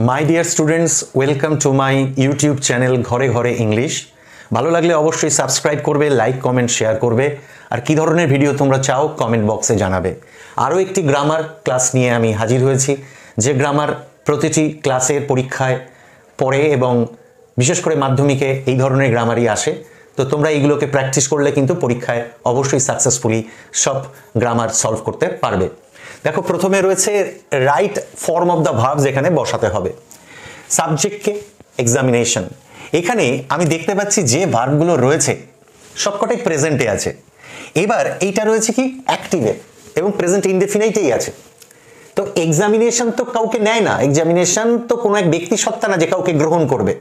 My dear students, welcome to my YouTube channel ঘরে ঘরে English. ভালো লাগলে অবশ্যই সাবস্ক্রাইব করবে, লাইক কমেন্ট শেয়ার করবে, আর কি ধরনের ভিডিও তোমরা চাও কমেন্ট বক্সে জানাবে। আরও একটি গ্রামার ক্লাস নিয়ে আমি হাজির হয়েছি, যে গ্রামার প্রতিটি ক্লাসের পরীক্ষায় পড়ে এবং বিশেষ করে মাধ্যমিকে এই ধরনের গ্রামারই আসে। তো তোমরা এইগুলোকে প্র্যাকটিস করলে কিন্তু পরীক্ষায় অবশ্যই সাকসেসফুলি সব গ্রামার সলভ করতে পারবে। দেখো, প্রথমে রয়েছে right form of the verbs, এখানে বসাতে হবে। সাবজেক্টকে এক্সামিনেশন, এখানে আমি দেখতে পাচ্ছি যে ভার্বগুলো রয়েছে সবকটাই প্রেজেন্টে আছে। এবার এইটা রয়েছে কি অ্যাক্টিভে এবং প্রেজেন্ট ইনডেফিনাইটেই আছে। তো এক্সামিনেশন তো কাউকে নেয় না, এক্সামিনেশন তো কোনো এক ব্যক্তি সত্তা না যে কাউকে গ্রহণ করবে।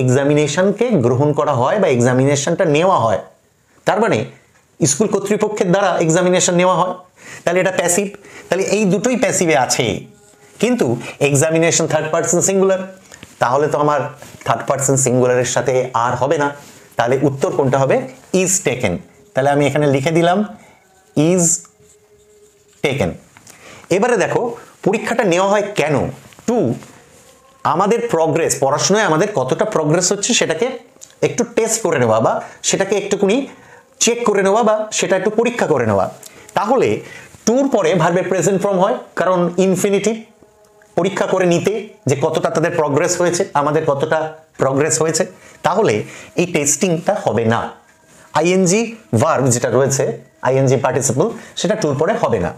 এক্সামিনেশনকে গ্রহণ করা হয় বা এক্সামিনেশনটা নেওয়া হয়, তার মানে স্কুল কর্তৃপক্ষের দ্বারা এক্সামিনেশন নেওয়া হয়, তাহলে এটা প্যাসিভ। তাহলে এই দুটোই প্যাসিভে আছে, কিন্তু এক্সামিনেশন থার্ড পারসন সিঙ্গুলার, তাহলে তো আমার থার্ড পারসন সিঙ্গুলারের সাথে আর হবে না। তাহলে উত্তর কোনটা হবে? Is taken. তাহলে আমি এখানে লিখে দিলাম ইজ টেকেন। এবারে দেখো, পরীক্ষাটা নেওয়া হয় কেন? টু আমাদের প্রগ্রেস, পড়াশোনায় আমাদের কতটা প্রগ্রেস হচ্ছে সেটাকে একটু টেস্ট করে নেওয়া, বা সেটাকে একটুকুনি চেক করে নেওয়া, বা সেটা একটু পরীক্ষা করে নেওয়া। তাহলে টুর পরে ভার্বের প্রেজেন্ট ফর্ম হয়, কারণ ইনফিনিটিভ, পরীক্ষা করে নিতে যে কতটা তাদের প্রগ্রেস হয়েছে, আমাদের কতটা প্রগ্রেস হয়েছে। তাহলে এই টেস্টিংটা হবে না। আইএনজি ভার্ব যেটা রয়েছে, আইএনজি পার্টিসিপল, সেটা টুর পরে হবে না।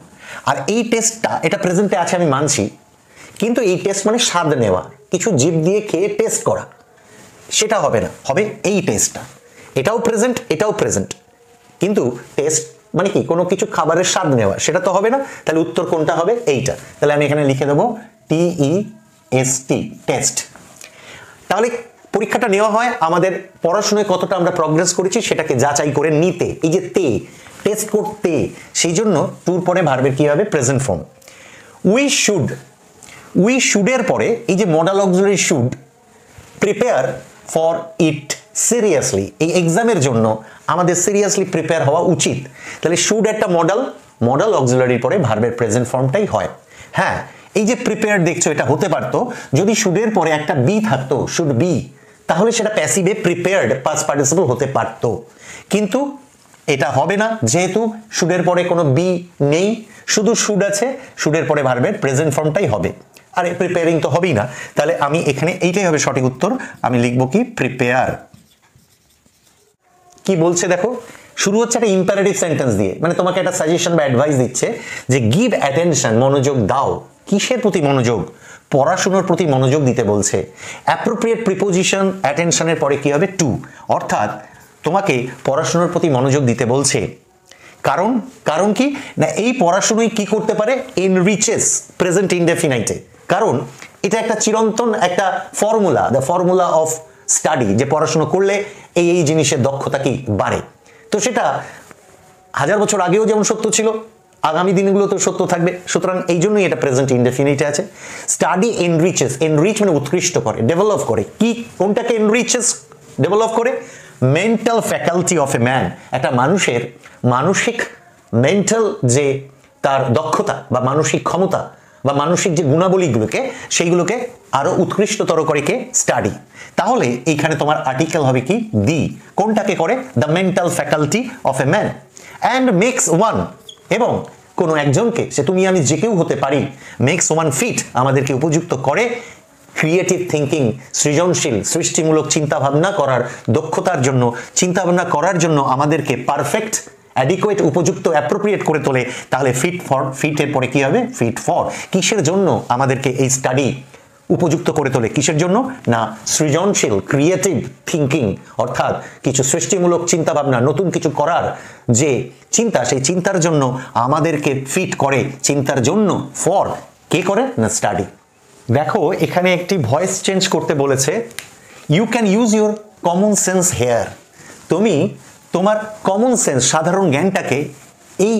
আর এই টেস্টটা, এটা প্রেজেন্টে আছে আমি মানছি, কিন্তু এই টেস্ট মানে স্বাদ নেওয়া, কিছু জিভ দিয়ে খেয়ে টেস্ট করা, সেটা হবে না। হবে এই টেস্টটা, এটাও প্রেজেন্ট, এটাও প্রেজেন্ট, কিন্তু টেস্ট মানে কি কোনো কিছু খাবারের স্বাদ নেওয়া, সেটা তো হবে না। তাহলে উত্তর কোনটা হবে? এইটা। তাহলে আমি এখানে লিখে দেবো TEST, টেস্ট। তাহলে পরীক্ষাটা নেওয়া হয় আমাদের পড়াশোনায় কতটা আমরা প্রগ্রেস করেছি সেটাকে যাচাই করে নিতে, এই যে টেস্ট করতে, সেই জন্য টুর পরে ভার্বের কি হবে? Present form. উই শুডের পরে এই যে modal auxiliary should, prepare for it seriously, এই এক্সামের জন্য আমাদের সিরিয়াসলি প্রিপেয়ার হওয়া উচিত। তাহলে শুড একটা মডাল অক্সিলারির পরে ভার্বের প্রেজেন্ট ফর্মটাই হয়। হ্যাঁ, এই যে প্রিপেয়ার দেখছো, এটা হতে পারতো যদি শুডের পরে একটা বি থাকতো, শুড বি, তাহলে সেটা প্যাসিভে প্রিপেয়ার্ড পাস্ট পার্টিসিপল হতে পারতো, কিন্তু এটা হবে না, যেহেতু শুডের পরে কোনো বি নেই, শুধু শুড আছে, শুডের পরে ভার্বের প্রেজেন্ট ফর্মটাই হবে। আরে প্রিপেয়ারিং তো হবেই না, তাহলে আমি এখানে এইটাই হবে সঠিক উত্তর। আমি লিখবো কি? প্রিপেয়ার। কি বলছে দেখো, শুরু হচ্ছে একটা ইম্পারেটিভ সেন্টেন্স দিয়ে, মানে তোমাকে একটা সাজেশন বা অ্যাডভাইস দিচ্ছে যে গিভ অ্যাটেনশন, মনোযোগ দাও। কিসের প্রতি মনোযোগ? পড়াশোনার প্রতি মনোযোগ দিতে বলছে। অ্যাপ্রোপ্রিয়েট প্রিপোজিশন অ্যাটেনশনের পরে কি হবে? টু, অর্থাৎ তোমাকে পড়াশোনার প্রতি মনোযোগ দিতে বলছে। কারণ কি না, এই পড়াশোনায় কি করতে পারে? এনরিচেস, প্রেজেন্ট ইনডেফিনাইটে। কারণ এটা একটা চিরন্তন একটা formula, the formula of study, যে পড়াশোনা করলে এই জিনিসের দক্ষতা কি বাড়ে। তো সেটা 1000 বছর আগেও যেমন সত্য ছিল, আগামী দিনগুলোতেও সত্য থাকবে। সুতরাং এই জন্যই এটা প্রেজেন্ট ইনডেফিনিটে আছে। স্টাডি এনরিচেস, এনরিচ মানে উৎকৃষ্ট করে, ডেভেলপ করে। কি, কোনটাকে এনরিচেস, ডেভেলপ করে? Mental faculty of a man, একটা মানুষের মানসিক মেন্টাল যে তার দক্ষতা বা মানসিক ক্ষমতা বা মানসিক যে গুণাবলীগুলোকে, সেইগুলোকে আরো উৎকৃষ্টতর করে কে? স্টাডি। তাহলে এইখানে তোমার আর্টিকেল হবে কি? দি। কোনটাকে করে? The mental faculty of a man and makes one, এবং কোনো একজনকে, সে তুমি আমি যে কেউ হতে পারি, মেক্স ওয়ান ফিট, আমাদেরকে উপযুক্ত করে ক্রিয়েটিভ থিঙ্কিং, সৃজনশীল সৃষ্টিমূলক চিন্তাভাবনা করার দক্ষতার জন্য, চিন্তাভাবনা করার জন্য আমাদেরকে পারফেক্ট, অ্যাডিকুয়েট, উপযুক্ত, অ্যাপ্রোপ্রিয়েট করে তোলে। তাহলে ফিটের পরে কি হবে? Fit for. কিসের জন্য আমাদেরকে এই স্টাডি উপযুক্ত করে তোলে? কিসের জন্য না, সৃজনশীল ক্রিয়েটিভ থিঙ্কিং, অর্থাৎ কিছু সৃষ্টিমূলক চিন্তাভাবনা, নতুন কিছু করার যে চিন্তা, সেই চিন্তার জন্য আমাদেরকে ফিট করে। চিন্তার জন্য ফর কে করে? না, স্টাডি। দেখো, এখানে একটি ভয়েস চেঞ্জ করতে বলেছে। You can use your common sense here, তুমি তোমার কমন সেন্স, সাধারণ জ্ঞানটাকে এই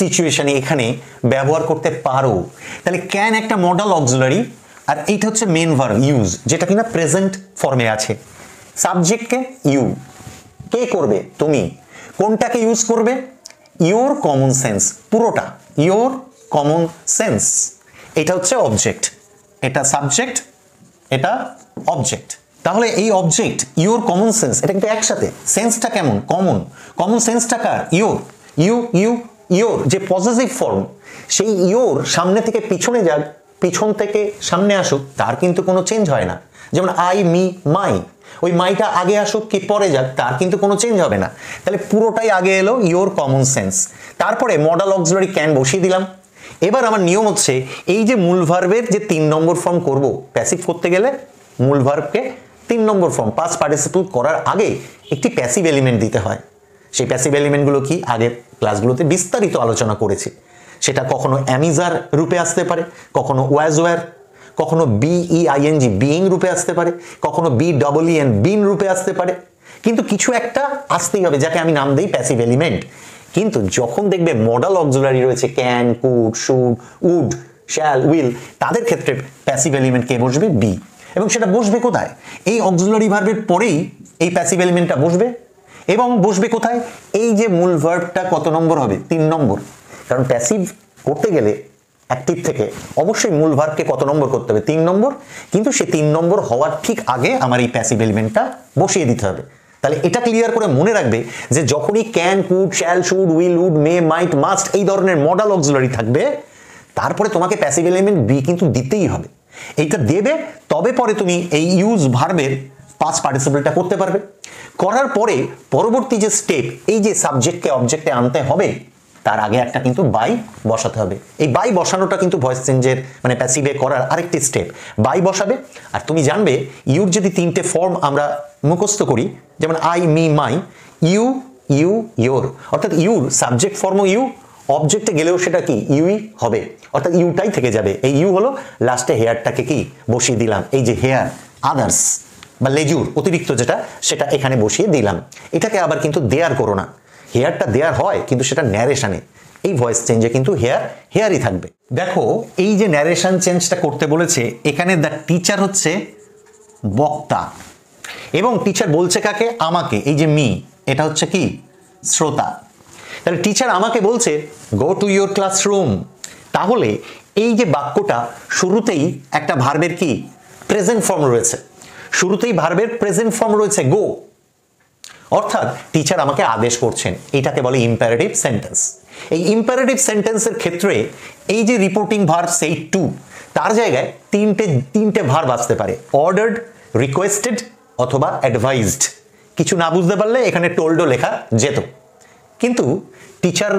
সিচুয়েশনে এখানে ব্যবহার করতে পারো। তাহলে ক্যান একটা মডাল অক্সিলারি, আর এইটা হচ্ছে মেন ভার্ব ইউজ, যেটা কিনা প্রেজেন্ট ফর্মে আছে। সাবজেক্টকে ইউ, কে করবে? তুমি। কোনটাকে ইউজ করবে? ইওর কমন সেন্স, পুরোটা, ইওর কমন সেন্স, এটা হচ্ছে অবজেক্ট। এটা সাবজেক্ট, এটা অবজেক্ট। তাহলে এই অবজেক্ট ইউর কমন সেন্স, এটা কিন্তু একসাথে, সেন্সটা কেমন? কমন। কমন সেন্সটা কার? ইউর। ইউর যে পজেসিভ ফর্ম, সেই ইউর সামনে থেকে পিছনে যাক, পিছন থেকে সামনে আসুক, তার কিন্তু কোনো চেঞ্জ হয় না। যেমন আই, মি, মাই, ওই মাইটা আগে আসুক কি পরে যাক, তার কিন্তু কোনো চেঞ্জ হবে না। তাহলে পুরোটাই আগে এলো ইউর কমন সেন্স, তারপরে মডাল অক্সিলারি ক্যান বসিয়ে দিলাম। এবার আমার নিয়ম হচ্ছে এই যে মূল ভার্বের যে 3 নম্বর ফর্ম করব, প্যাসিভ করতে গেলে মূল ভার্বকে 3 নম্বর ফর্ম পাস্ট পার্টিসিপল করার আগে একটি প্যাসিভ এলিমেন্ট দিতে হয়। সেই প্যাসিভ এলিমেন্টগুলো কি আগের ক্লাসগুলোতে বিস্তারিত আলোচনা করেছি। সেটা কখনো অ্যামিজার রূপে আসতে পারে, কখনো ওয়াজ ওয়ার, কখনো বিইআইএনজি বিইং রূপে আসতে পারে, কখনো বিডব্লিউএন বিন রূপে আসতে পারে, কিন্তু কিছু একটা আসতেই হবে যাকে আমি নাম দেই প্যাসিভ এলিমেন্ট। কিন্তু যখন দেখবে মডাল অক্সিলারি রয়েছে can, could, should, would, shall, will, তাদের ক্ষেত্রে প্যাসিভ এলিমেন্ট কে বসবে? বি। এবং সেটা বসবে কোথায়? এই অক্সিলারি ভার্বের পরেই এই প্যাসিভ এলিমেন্টটা বসবে। এবং বসবে কোথায়? এই যে মূল ভার্বটা কত নম্বর হবে? 3 নম্বর। কারণ প্যাসিভ করতে গেলে অ্যাক্টিভ থেকে অবশ্যই মূল ভার্বকে কত নম্বর করতে হবে? 3 নম্বর। কিন্তু সে 3 নম্বর হওয়ার ঠিক আগে আমার এই প্যাসিভ এলিমেন্টটা বসিয়ে দিতে হবে। তাহলে এটা ক্লিয়ার করে মনে রাখবে যে যখনই can, could, shall, should, will, would, may, might, must এই ধরনের মডাল অক্সিলারি থাকবে, তারপরে তোমাকে প্যাসিভ এলিমেন্ট বি কিন্তু দিতেই হবে। এইটা দেবে, তবে পরে তুমি এই ইউজ ভার্বের পাস্ট পার্টিসিপলটা করতে পারবে। করার পরে পরবর্তী যে স্টেপ, এই যে সাবজেক্টকে অবজেক্টে আনতে হবে, তার আগে একটা কিন্তু বাই বসাতে হবে। এই বাই বসানোটা কিন্তু ভয়েস চেঞ্জের মানে প্যাসিভে করার আরেকটি স্টেপ। বাই বসাবে, আর তুমি জানবে ইউর যদি 3টে ফর্ম আমরা মুখস্থ করি, যেমন I, me, my, you, your, অর্থাৎ ইউর সাবজেক্ট ফর্মও ইউ, অবজেক্টে গেলেও সেটা কি ইউই হবে, অর্থাৎ ইউটাই থেকে যাবে। এই ইউ হলো, লাস্টে হেয়ারটাকে কি বসিয়ে দিলাম, এই যে হেয়ার, আদার্স বা লেজুর অতিরিক্ত যেটা, সেটা এখানে বসিয়ে দিলাম। এটাকে আবার কিন্তু দেয়ার করো না, হেয়ারটা দেয়ার হয় কিন্তু সেটা ন্যারেশনে, এই ভয়েস চেঞ্জে কিন্তু হেয়ারই থাকবে। দেখো এই যে ন্যারেশন চেঞ্জটা করতে বলেছে, এখানে দ্য টিচার হচ্ছে বক্তা, এবং টিচার বলছে কাকে? আমাকে। এই যে মি, এটা হচ্ছে কি? শ্রোতা। তাহলে টিচার আমাকে বলছে গো টু ইউর ক্লাসরুম। তাহলে এই যে বাক্যটা শুরুতেই একটা ভার্বের কি প্রেজেন্ট ফর্ম রয়েছে, শুরুতেই ভার্বের প্রেজেন্ট ফর্ম রয়েছে গো, অর্থাৎ টিচার আমাকে আদেশ করছেন। এটাকে বলে ইম্পারেটিভ সেন্টেন্স। এই ইম্পারেটিভ সেন্টেন্সের ক্ষেত্রে এই যে রিপোর্টিং ভার্ব সেই টু, তার জায়গায় তিনটে ভার্ব আসতে পারে, অর্ডার্ড, রিকোয়েস্টেড অথবা অ্যাডভাইজড। কিছু না বুঝতে পারলে এখানে টোল্ডও লেখা যেত। কিন্তু টিচার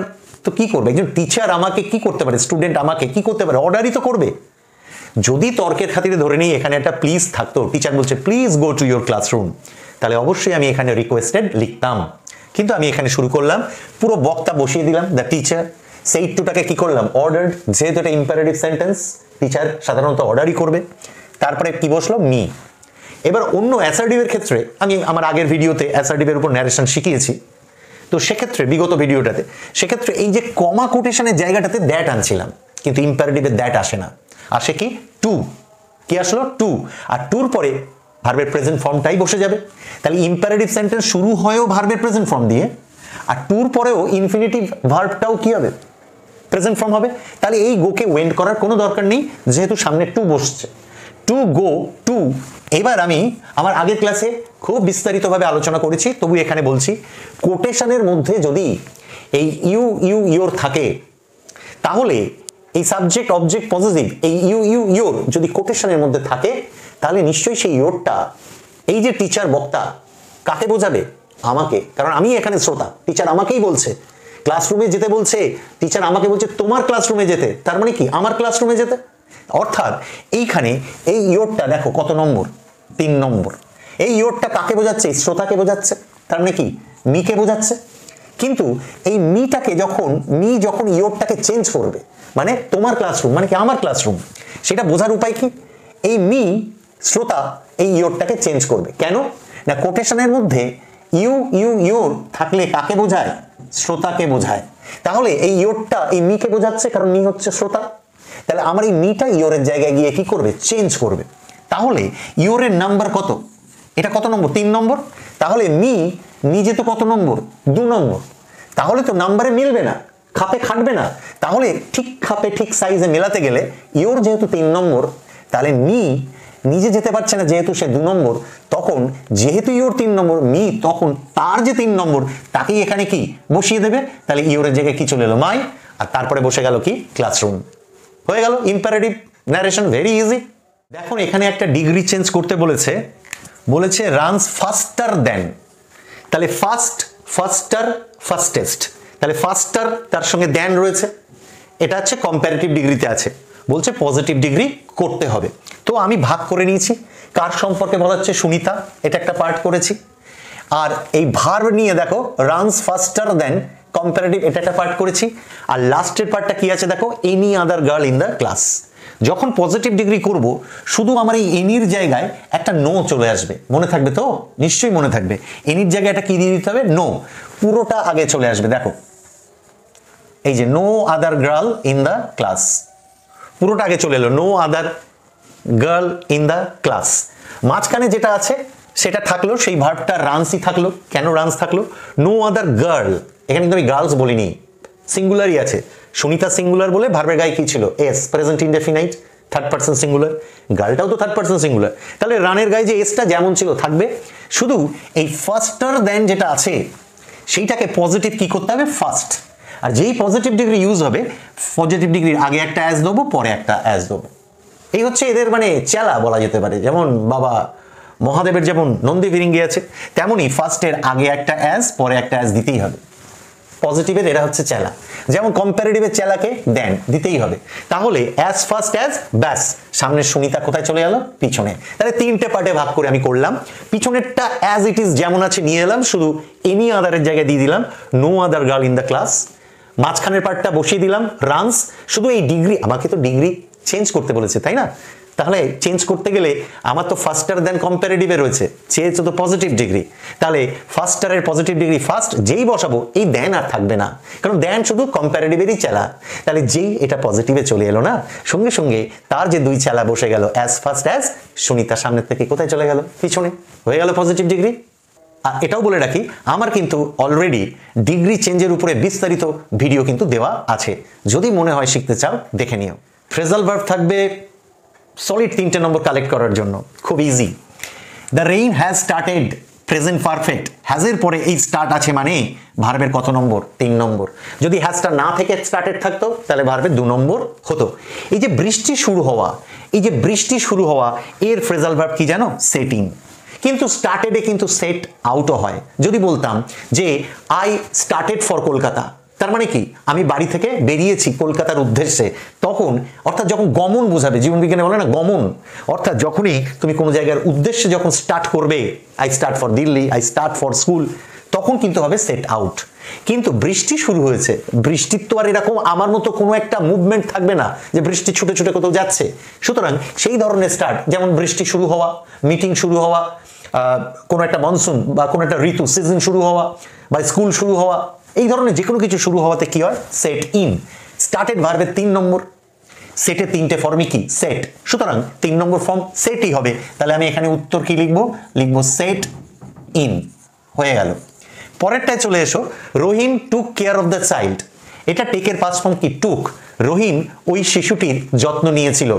তো কি করবে? একজন টিচার আমাকে কি করতে পারে? স্টুডেন্ট আমাকে কি করতে পারে? অর্ডারই তো করবে। যদি তর্কের খাতিরে ধরে নিই এখানে একটা প্লিজ থাকতো, টিচার বলছে please go to your classroom, তাহলে অবশ্যই আমি এখানে রিকোয়েস্টেড লিখতাম। কিন্তু আমি এখানে শুরু করলাম, পুরো বক্তা বসিয়ে দিলাম দ্য টিচার, সেই টুটাকে কি করলাম? অর্ডার্ড। যেহেতু এটা ইম্পারেটিভ সেন্টেন্স, টিচার সাধারণত অর্ডারই করবে। তারপরে কি বসলো? মি। এবার অন্য অ্যাসার্টিভের ক্ষেত্রে আমি আমার আগের ভিডিওতে অ্যাসার্টিভের উপর ন্যারেশন শিখিয়েছি, তো সেক্ষেত্রে বিগত ভিডিওটাতে সেক্ষেত্রে এই যে কমা কোটেশনের জায়গাটাতে দ্যাট আনছিলাম, কিন্তু ইম্পারেটিভে দ্যাট আসে না, আসে কি? টু। কি আসলো? টু। আর টুর পরে ভার্বের প্রেজেন্ট ফর্মটাই বসে যাবে। তাহলে ইম্পারেটিভ সেন্টেন্স শুরু হয়েও ভার্বের প্রেজেন্ট ফর্ম দিয়ে, আর টুর পরেও ইনফিনিটিভ ভার্বটাও কি হবে? প্রেজেন্ট ফর্ম হবে। তাহলে এই গোকে ওয়েন্ট করার কোনো দরকার নেই, যেহেতু সামনে টু বসছে। টু, গো, টু। এবার আমি আমার আগের ক্লাসে খুব বিস্তারিতভাবে আলোচনা করেছি, তবু এখানে বলছি, কোটেশনের মধ্যে যদি এই ইউর থাকে, তাহলে এই সাবজেক্ট অবজেক্ট পজিটিভ এই ইউর যদি কোটেশনের মধ্যে থাকে, তাহলে নিশ্চয়ই সেই ইউরটা এই যে টিচার বক্তা কাকে বোঝাবে? আমাকে। কারণ আমি এখানে শ্রোতা, টিচার আমাকেই বলছে ক্লাসরুমে যেতে বলছে, টিচার আমাকে বলছে তোমার ক্লাসরুমে যেতে, তার মানে কি? আমার ক্লাসরুমে যেতে। অর্থাৎ এইখানে এই ইয়োরটা দেখো কত নম্বর? 3 নম্বর। এই ইয়োরটা কাকে বোঝাচ্ছে? শ্রোতাকে বোঝাচ্ছে, তার মানে কি? মিকে বোঝাচ্ছে। কিন্তু এই মি যখন ইয়োরটাকে চেঞ্জ করবে, মানে তোমার ক্লাসরুম মানে কি আমার ক্লাসরুম, সেটা বোঝার উপায় কি? এই মি শ্রোতা এই ইয়োরটাকে চেঞ্জ করবে। কেন না? কোটেশনের মধ্যে ইয়োর থাকলে কাকে বোঝায়? শ্রোতাকে বোঝায়। তাহলে এই ইয়োরটা এই মিকে বোঝাচ্ছে, কারণ মি হচ্ছে শ্রোতা। তাহলে আমার এই মিটা ইয়োরের জায়গায় গিয়ে কি করবে? চেঞ্জ করবে। তাহলে ইয়োরের নাম্বার কত? এটা কত নম্বর? 3 নম্বর। তাহলে মি নিজে তো কত নম্বর? 2 নম্বর। তাহলে তো নাম্বারে মিলবে না, খাপে খাটবে না। তাহলে ঠিক খাপে ঠিক সাইজে মেলাতে গেলে ইয়োর যেহেতু 3 নম্বর, তাহলে মি নিজে যেতে পারছে না যেহেতু সে 2 নম্বর, তখন যেহেতু ইওর 3 নম্বর, মি তখন তার যে 3 নম্বর তাকেই এখানে কি বসিয়ে দেবে। তাহলে ইওরের জায়গায় কি চলে এলো মাই, আর তারপরে বসে গেল কি ক্লাসরুম। হয়ে গেল ইম্পারেটিভ ন্যারেশন, ভেরি ইজি। দেখুন এখানে একটা ডিগ্রি চেঞ্জ করতে বলেছে রানস ফাস্টার দেন। তাহলে ফাস্ট, ফাস্টার, ফাস্টেস্ট, তাহলে ফাস্টার তার সঙ্গে দেন রয়েছে, এটা হচ্ছে কম্পারেটিভ ডিগ্রিতে আছে, বলছে পজিটিভ ডিগ্রি করতে হবে। তো আমি ভাগ করে নিয়েছি, কার সম্পর্কে বলা হচ্ছে সুনিতা, এটা একটা পার্ট করেছি। আর এই ভার্ব নিয়ে দেখো রানস ফাস্টার দেন কম্পারেটিভ, এটা একটা পার্ট করেছি। আর লাস্টের পার্টটা কি আছে দেখো, any other girl in the class. যখন পজিটিভ ডিগ্রি করব শুধু আমার এই এনির জায়গায় একটা নো চলে আসবে, মনে থাকবে তো? নিশ্চয়ই মনে থাকবে। এনির জায়গায় একটা কি দিয়ে দিতে হবে, নো, পুরোটা আগে চলে আসবে। দেখো এই যে no other girl in the class, পুরোটা আগে চলে এলো, no other girl in the class. মাঝখানে যেটা আছে সেটা থাকলো, সেই ভার্বটা রানসই থাকলো। কেন রানস থাকলো? নো আদার গার্ল, এখানে কিন্তু আমি গার্লস বলিনি, সিঙ্গুলারই আছে। সুনিতা সিঙ্গুলার বলে ভার্বের গায়ে কি ছিল, S, present indefinite, third person singular. গার্লটাও তো থার্ড পারসন সিঙ্গুলার, তাহলে রানের গায়ে যে এসটা যেমন ছিল থাকবে। শুধু এই ফার্স্টার দেন যেটা আছে সেইটাকে পজিটিভ কি করতে হবে, ফার্স্ট। আর যেই পজিটিভ ডিগ্রি ইউজ হবে, পজিটিভ ডিগ্রির আগে একটা অ্যাজ দেবো, পরে একটা অ্যাজ দেবো। এই হচ্ছে এদের মানে চেলা বলা যেতে পারে। যেমন বাবা মহাদেবের যেমন নন্দী ফিরিঙ্গি আছে, তেমনই ফার্স্টের আগে একটা অ্যাজ, পরে একটা অ্যাজ দিতেই হবে। পজিটিভের এরা হচ্ছে চেলা, যেমন কম্পারেটিভের চেলাকে দেন দিতেই হবে। তাহলে অ্যাজ ফার্স্ট অ্যাজ, ব্যাস সামনের সুনিতা কোথায় চলে গেল, পিছনে। তাহলে 3টে পার্টে ভাগ করে আমি করলাম। পিছনেরটা অ্যাজ ইট ইজ যেমন আছে নিয়ে এলাম, শুধু এনি আদারের জায়গায় দিয়ে দিলাম no other girl in the class. মাঝখানের পার্টটা বসিয়ে দিলাম রানস, শুধু এই ডিগ্রি, আমাকে তো ডিগ্রি চেঞ্জ করতে বলেছে তাই না? তাহলে চেঞ্জ করতে গেলে আমার তো ফার্স্টার দেন কম্পারেটিভে রয়েছে, চেয়েছে তো পজিটিভ ডিগ্রি। তাহলে ফার্স্টারের পজিটিভ ডিগ্রি ফার্স্ট, যেই বসাবো এই দেন আর থাকবে না, কারণ দেন শুধু কম্পারেটিভেরই চেলা। তাহলে যেই এটা পজিটিভে চলে এলো না, সঙ্গে সঙ্গে তার যে 2 চেলা বসে গেল অ্যাজ ফার্স্ট অ্যাজ, সুনিতার সামনের থেকে কোথায় চলে গেল, পিছনে, হয়ে গেল পজিটিভ ডিগ্রি। আর এটাও বলে রাখি, আমার কিন্তু অলরেডি ডিগ্রি চেঞ্জের উপরে বিস্তারিত ভিডিও কিন্তু দেওয়া আছে, যদি মনে হয় শিখতে চাও দেখে নিও। ফ্রেজাল ভার্ব থাকবে সলিড 3টে নম্বর কালেক্ট করার জন্য, খুব easy. The rain has started, present perfect, হ্যাজের পরে এই স্টার্ট আছে মানে ভার্বের কত নম্বর, 3 নম্বর। যদি হ্যাজটা না থেকে স্টার্টেড থাকতো তাহলে ভার্বের 2 নম্বর হতো। এই যে বৃষ্টি শুরু হওয়া, এই যে বৃষ্টি শুরু হওয়া, এর ফ্রেজাল ভার্ব কি জানো, সেটিং। কিন্তু স্টার্টেডে কিন্তু সেট আউটও হয়। যদি বলতাম যে আই স্টার্টেড ফর কলকাতা, তার মানে কি আমি বাড়ি থেকে বেরিয়েছি কলকাতার উদ্দেশ্যে, তখন অর্থাৎ যখন গমন বোঝাবে, জীবন বিজ্ঞানে বলে না গমন, অর্থাৎ যখনই তুমি কোনো জায়গার উদ্দেশ্যে যখন স্টার্ট করবে, I start for Delhi, I start for school, তখন কিন্তু হবে সেট আউট। কিন্তু বৃষ্টি শুরু হয়েছে, বৃষ্টির তো আর এরকম আমার মতো কোনো একটা মুভমেন্ট থাকবে না যে বৃষ্টি ছুটে ছুটে কোথাও যাচ্ছে। সুতরাং সেই ধরনের স্টার্ট, যেমন বৃষ্টি শুরু হওয়া, মিটিং শুরু হওয়া, কোনো একটা মনসুন বা কোনো একটা ঋতু সিজন শুরু হওয়া, বা স্কুল শুরু হওয়া, এই ধরনের যে কোনো কিছু শুরু হওয়াতে কি হয়, সেট ইন। স্টার্টেড ভার্বের 3 নম্বর, সেটে 3টে ফর্মই কি, সেট। সুতরাং 3 নম্বর ফর্ম সেটই হবে। তাহলে আমি এখানে উত্তর কি লিখবো, লিখবো সেট ইন, হয়ে গেল। পরেরটায় চলে এসো, Rahim took care of the child. এটা টেকের পাস্ট ফর্ম কি, টুক। রহিম ওই শিশুটির যত্ন নিয়েছিল,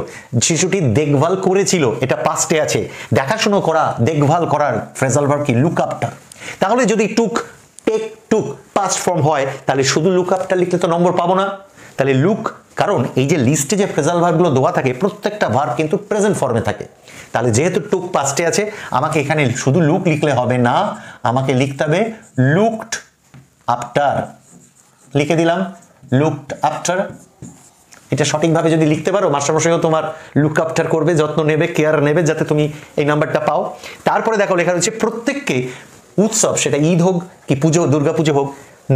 শিশুটির দেখভাল করেছিল, এটা পাস্টে আছে। দেখাশুনো করা, দেখভাল করার ফ্রেজাল ভার্ব কি, লুক আফটার। তাহলে যদি টুক, টেক, টুক পাস্ট ফর্ম হয়, তাহলে শুধু লুক আফটার লিখলে তো নম্বর পাবো না। তাহলে লুক, কারণ এই যে লিস্টে যে ফ্রেজাল ভার্বগুলো দেওয়া থাকে প্রত্যেকটা ভার্ব কিন্তু প্রেজেন্ট ফর্মে থাকে। তাহলে যেহেতু টুক পাস্টে আছে, আমাকে এখানে শুধু লুক লিখলে হবে না, আমাকে লিখতে হবে লুকড আফটার। লিখে দিলাম লুকড আফটার। এটা সঠিকভাবে যদি লিখতে পারো, মাস্টারমশাইও তোমার লুক আফটার করবে, যত্ন নেবে, কেয়ার নেবে, যাতে তুমি এই নাম্বারটা পাও। তারপরে দেখো লেখা রয়েছে প্রত্যেককে উৎসব, সেটা ঈদ হোক কি পুজো, দুর্গা পুজো হোক,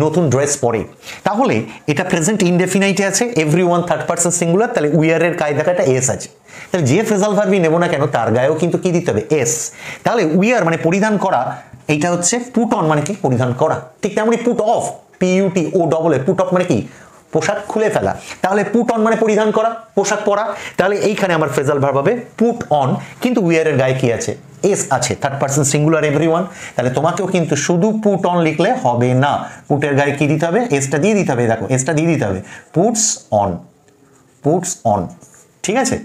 নতুন ড্রেস পরে। তাহলে এটা প্রেজেন্ট ইনডেফিনাইটে আছে, এভরিওয়ান থার্ড পারসন সিঙ্গুলার, তাহলে উইয়ারের কায়দাটা একটা এস আছে। তাহলে যে ফ্রেজাল ভার্বই নেব না কেন তার গায়েও কিন্তু কি দিতে হবে, এস। তাহলে উইয়ার মানে পরিধান করা, এইটা হচ্ছে পুট অন মানে কি, পরিধান করা। ঠিক তেমনি put off, P U T O double A, put off মানে কি, পোশাক খুলে ফেলা। তাহলে পুট অন মানে পরিধান করা, পোশাক পরা। তাহলে এইখানে আমার ফ্রেজাল ভার্ব হবে পুট অন, কিন্তু উইয়ারের গায়ে কি আছে, এস আছে, থার্ড পারসন সিঙ্গুলার এভরিওয়ান। তাহলে তোমাকেও কিন্তু শুধু পুট অন লিখলে হবে না, পুটের গায়ে কি দিতে হবে, এসটা দিয়ে দিতে হবে। দেখো এসটা দিয়ে দিতে হবে, পুটস অন, পুটস অন, ঠিক আছে।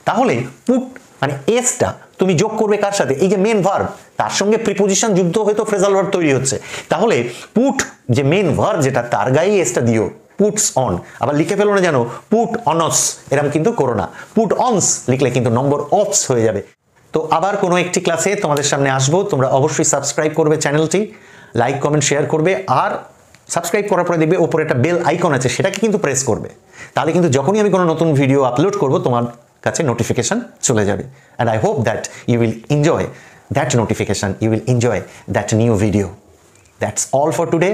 তাহলে পুট মানে এসটা তুমি যোগ করবে কার সাথে, এই যে মেন ভার্ব তার সঙ্গে প্রিপোজিশন যুক্ত হয়তো ফ্রেজাল ভার্ব তৈরি হচ্ছে। তাহলে পুট যে মেন ভার্ব যেটা তার গায়ে এসটা দিও, পুটস অন। আবার লিখে ফেলো না জানো পুট অনস, এরকম কিন্তু করো না, পুট অনস লিখলে কিন্তু নম্বর অফস হয়ে যাবে। তো আবার কোনো একটি ক্লাসে তোমাদের সামনে আসবো, তোমরা অবশ্যই সাবস্ক্রাইব করবে চ্যানেলটি, লাইক কমেন্ট শেয়ার করবে, আর সাবস্ক্রাইব করার পরে দেখবে ওপরে একটা বেল আইকন আছে, সেটাকে কিন্তু প্রেস করবে। তাহলে কিন্তু যখনই আমি কোনো নতুন ভিডিও আপলোড করব তোমার কাছে নোটিফিকেশন চলে যাবে। And I hope that you will enjoy that notification, you will enjoy that new video. That's all for today.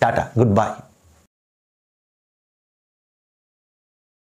টাটা, গুড বাই।